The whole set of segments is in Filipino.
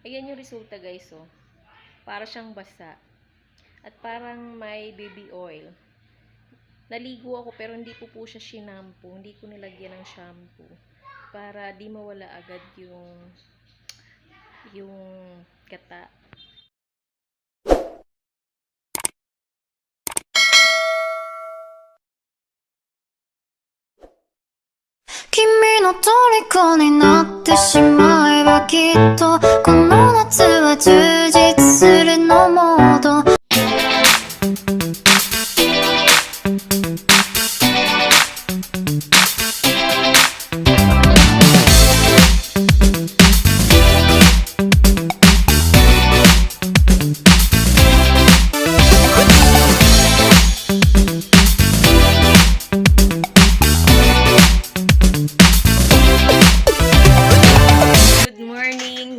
Ayan yung resulta guys, oh. Para siyang basa. At parang may baby oil. Naligo ako pero hindi ko po siya shinampo. Hindi ko nilagyan ng shampoo. Para di mawala agad yung gata. 君の虜になってしまえばきっとこの夏は充実するのモード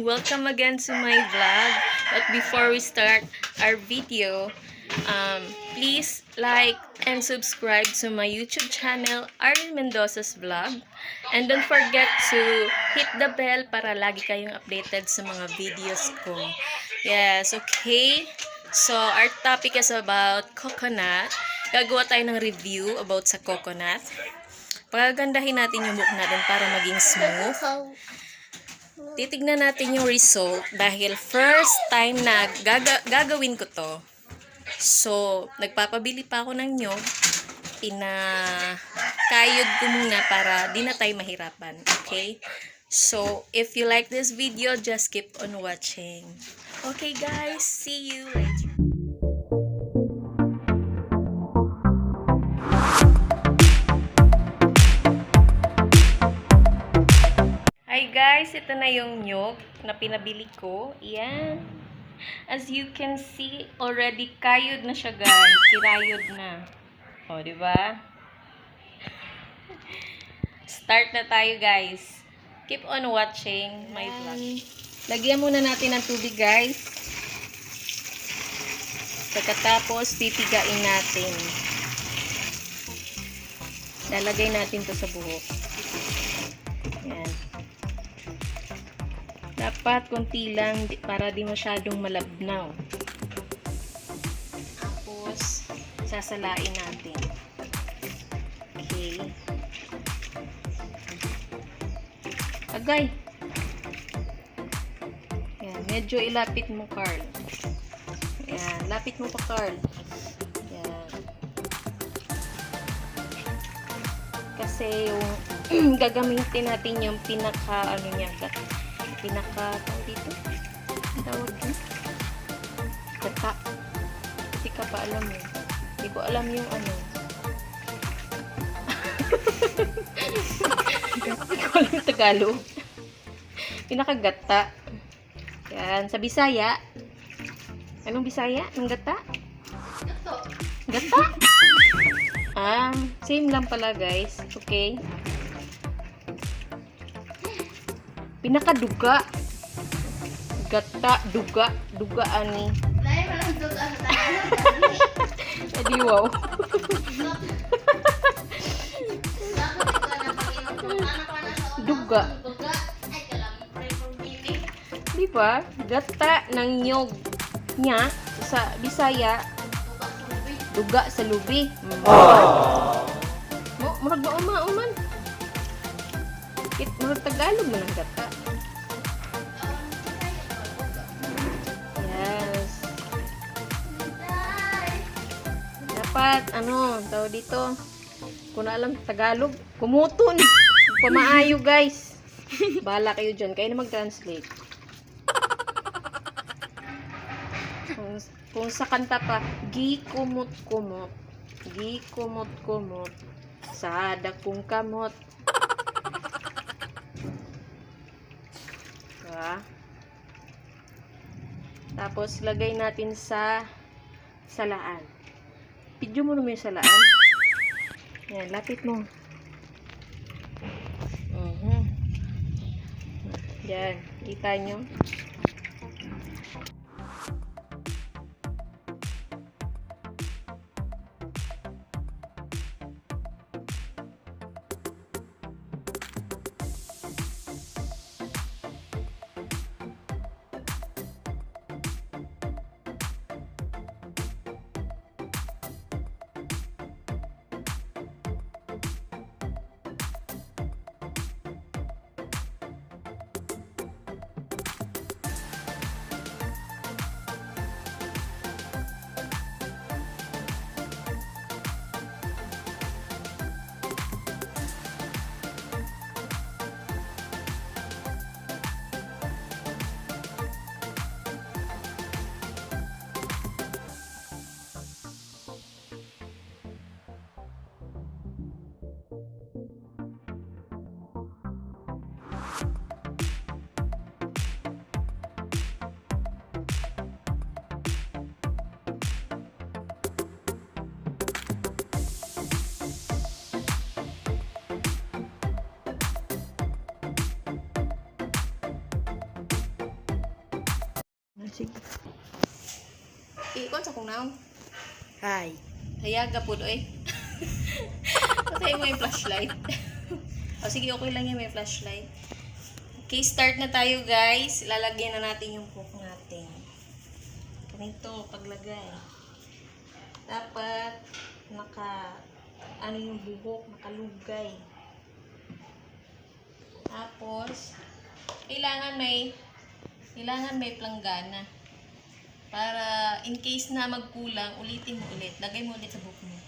Welcome again to my vlog. But before we start our video, please like and subscribe to my YouTube channel, Arlene Mendoza's vlog. And don't forget to hit the bell para lagi kayong updated sa mga videos ko. Yes, okay. So, our topic is about coconut. Gagawa tayo ng review about sa coconut. Pagagandahin natin yung buhok natin para maging smooth. Titignan natin yung result dahil first time na gagawin ko to. So, nagpapabili pa ako ng nyog. Pinakayod ko muna para di na tayo mahirapan. Okay? So, if you like this video, just keep on watching. Okay guys, see you later. Hi guys, ito na yung nyog na pinabili ko. Ayan. As you can see, already kayod na siya guys. Kirayod na. O, diba? Start na tayo guys. Keep on watching my vlog. Lagyan muna natin ng tubig guys. Pagkatapos, pipigain natin. Lalagay natin to sa buhok. Ayan. Dapat konti lang para di masyadong malabnaw. Tapos, sasalain natin. Okay. Agay! Yan, medyo ilapit mo, Carl. Yan, lapit mo pa, Carl. Yan. Kasi yung gagamitin natin yung pinaka, tawag dito? Tawag dito? Gata. Hindi ka pa alam eh. Hindi ko alam yung ano. Hindi ko alam yung Tagalog. Pinakagata. Yan. Sa Bisaya. Anong Bisaya? Anong gata? Gata? Same lang pala guys. Okay. Pinakaduga. Gata, duga, duga ani. Edi wow. Duga. Di ba? Gata ng nyog nya sa Bisaya. Duga sa lubi. Murag ba uman? Murag Tagalog mo ng gata. Yes. Dapat, tawag dito. Kung na alam Tagalog, kumuton. Pamaayo, guys. Bahala kayo dyan. Kayo na mag-translate. Kung sa kanta pa, gikumot-kumot. Gikumot-kumot. Sa dakong kamot. Diba? Tapos, lagay natin sa salaan. Video mo naman yung salaan. Yan, lapit mo. Yan, kita nyo. Sige. Ikon sa kong naon. Hi. Hayaga po doy. Patay mo yung flashlight. O sige, okay lang yan, may flashlight. Okay, start na tayo guys. Lalagyan na natin yung buhok natin. Ganito, paglagay. Dapat ano yung buhok, nakalugay. Tapos, kailangan may planggana. Para in case na magkulang, ulitin mo ulit. Lagay mo ulit sa buhok mo.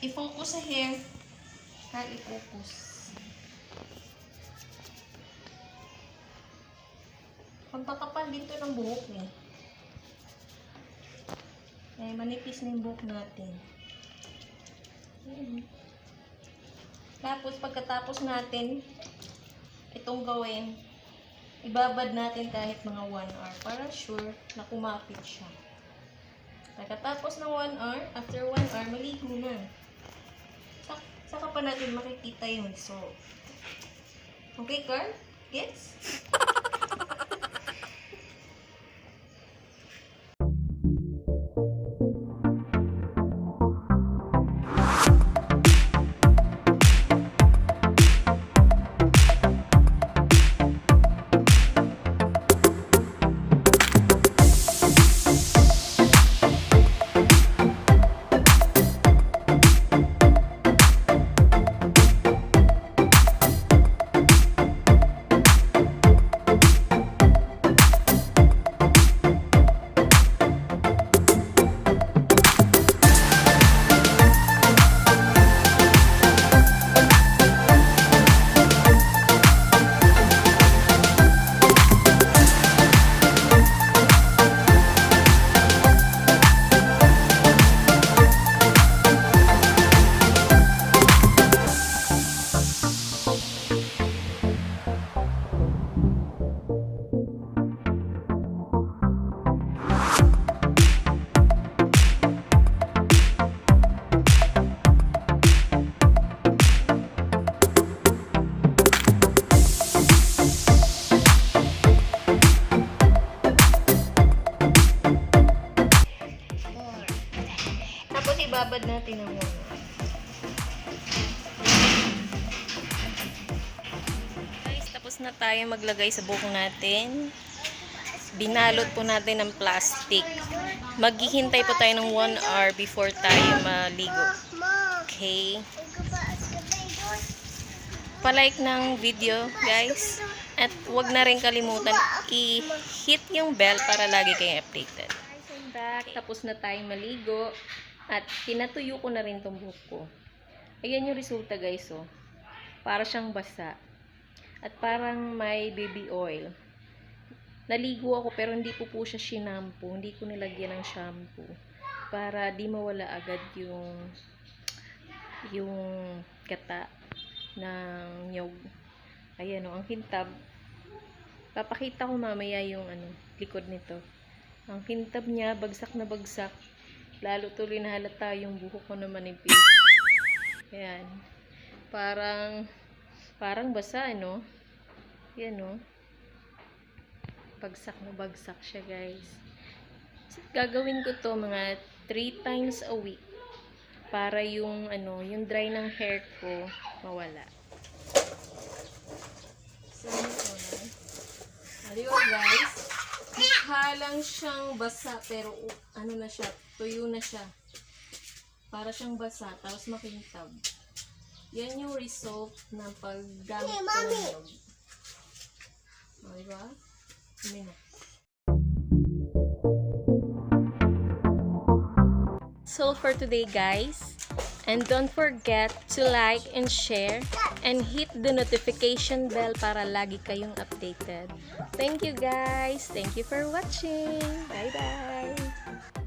I-focus sa hair. Kahit i-focus. Pagpakapal dito ng buhok niya. Eh, manipis na yung buhok natin. Tapos, pagkatapos natin itong gawin, ibabad natin kahit mga 1 hour para sure na kumapit siya. Pagkatapos ng 1 hour, after 1 hour, maligo na. Saka pa natin makikita yung result. Okay, Carl? Yes? Tapos ibabad natin ang muna. Guys, tapos na tayo maglagay sa buhok natin. Binalot po natin ng plastic. Maghihintay po tayo ng 1 hour before tayo maligo. Okay? Pa-like ng video, guys. At huwag na rin kalimutan i-hit yung bell para lagi kayong updated. Guys, I'm back. Tapos na tayo maligo. At pinatuyo ko na rin tong buhok ko. Ayan yung resulta guys, oh. Para siyang basa. At parang may baby oil. Naligo ako pero hindi ko po siya shinampo. Hindi ko nilagyan ng shampoo. Para di mawala agad yung gata ng nyog. Ayan, oh, ang kintab. Papakita ko mamaya yung likod nito. Ang kintab niya, bagsak na bagsak. Lalo tuloy na halata yung buhok ko na manipis. Ayan. Parang basa, ano? Yan, no? Bagsak na bagsak siya, guys. So, gagawin ko to mga 3 times a week. Para yung dry ng hair ko mawala. So, ito na. Diba, guys? Mukha lang siyang basa, pero na siya, tuyo na siya. Para siyang basa, tapos makintab. Yan yung result ng paggamit ko ng nyog. O, diba? Na. So, for today, guys, and don't forget to like and share and hit the notification bell para lagi kayong updated. Thank you guys. Thank you for watching. Bye-bye.